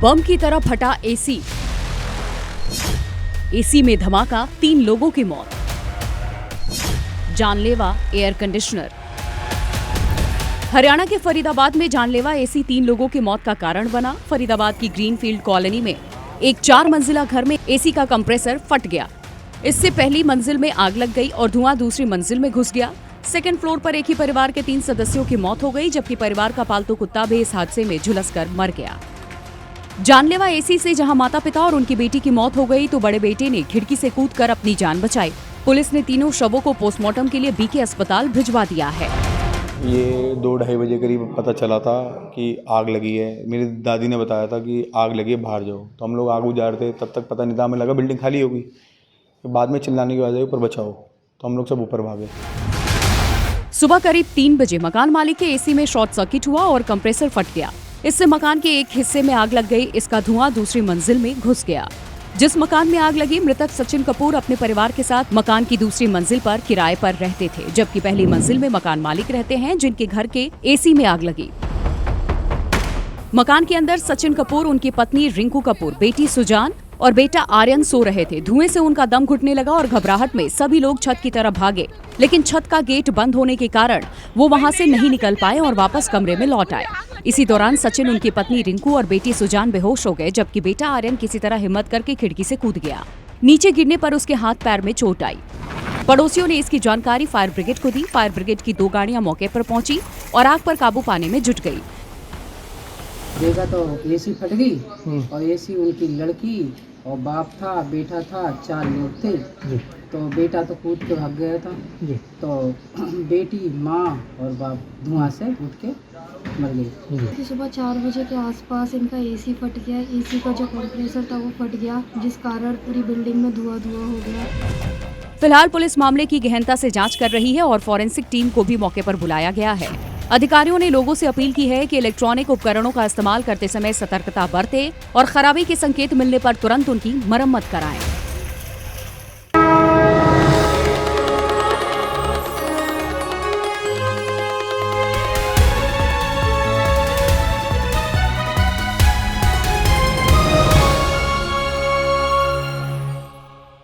बम की तरह फटा एसी। एसी में धमाका, 3 लोगों की मौत। जानलेवा एयर कंडीशनर। हरियाणा के फरीदाबाद में जानलेवा एसी 3 लोगों की मौत का कारण बना। फरीदाबाद की ग्रीनफील्ड कॉलोनी में एक 4 मंजिला घर में एसी का कंप्रेसर फट गया। इससे पहली मंजिल में आग लग गई और धुआं दूसरी मंजिल में घुस गया। सेकंड फ्लोर पर एक ही परिवार के 3 सदस्यों की मौत हो गई, जबकि परिवार का पालतू कुत्ता भी इस हादसे में झुलसकर मर गया। जानलेवा एसी से जहां माता पिता और उनकी बेटी की मौत हो गई, तो बड़े बेटे ने खिड़की से कूदकर अपनी जान बचाई। पुलिस ने तीनों शवों को पोस्टमार्टम के लिए बीके अस्पताल भिजवा दिया है। ये 2-2:30 बजे करीब पता चला था कि आग लगी है। मेरी दादी ने बताया था कि आग लगी है, बाहर जाओ। तो हम लोग आग बुझा रहे थे, तब तक पता नहीं था, हमें लगा बिल्डिंग खाली होगी। बाद में चिल्लाने की आवाज़ आई, ऊपर बचाओ। तो हम लोग सब ऊपर भागे। सुबह करीब 3 बजे मकान मालिक के एसी में शॉर्ट सर्किट हुआ और कंप्रेसर फट गया। इससे मकान के एक हिस्से में आग लग गई। इसका धुआं दूसरी मंजिल में घुस गया। जिस मकान में आग लगी, मृतक सचिन कपूर अपने परिवार के साथ मकान की दूसरी मंजिल पर किराए पर रहते थे, जबकि पहली मंजिल में मकान मालिक रहते हैं, जिनके घर के एसी में आग लगी। मकान के अंदर सचिन कपूर, उनकी पत्नी रिंकू कपूर, बेटी सुजान और बेटा आर्यन सो रहे थे। धुएं से उनका दम घुटने लगा और घबराहट में सभी लोग छत की तरफ भागे, लेकिन छत का गेट बंद होने के कारण वो वहां से नहीं निकल पाए और वापस कमरे में लौट आए। इसी दौरान सचिन, उनकी पत्नी रिंकू और बेटी सुजान बेहोश हो गए, जबकि बेटा आर्यन किसी तरह हिम्मत करके खिड़की से कूद गया। नीचे गिरने पर उसके हाथ पैर में चोट आई। पड़ोसियों ने इसकी जानकारी फायर ब्रिगेड को दी। फायर ब्रिगेड की 2 गाड़ियां मौके पर पहुंची और आग पर काबू पाने में जुट गई। देखा तो एसी फट गई और एसी उनकी लड़की और बाप था, बेटा था, 4 लोग थे। तो बेटा तो कूद के भाग गया था। तो बेटी, माँ और बाप धुआं से उठ के मर गई। सुबह 4 बजे के आसपास इनका एसी फट गया। एसी का जो कंप्रेसर था वो फट गया, जिस कारण पूरी बिल्डिंग में धुआं हो गया। फिलहाल पुलिस मामले की गहनता से जांच कर रही है और फॉरेंसिक टीम को भी मौके पर बुलाया गया है। अधिकारियों ने लोगों से अपील की है कि इलेक्ट्रॉनिक उपकरणों का इस्तेमाल करते समय सतर्कता बरतें और खराबी के संकेत मिलने पर तुरंत उनकी मरम्मत कराएं।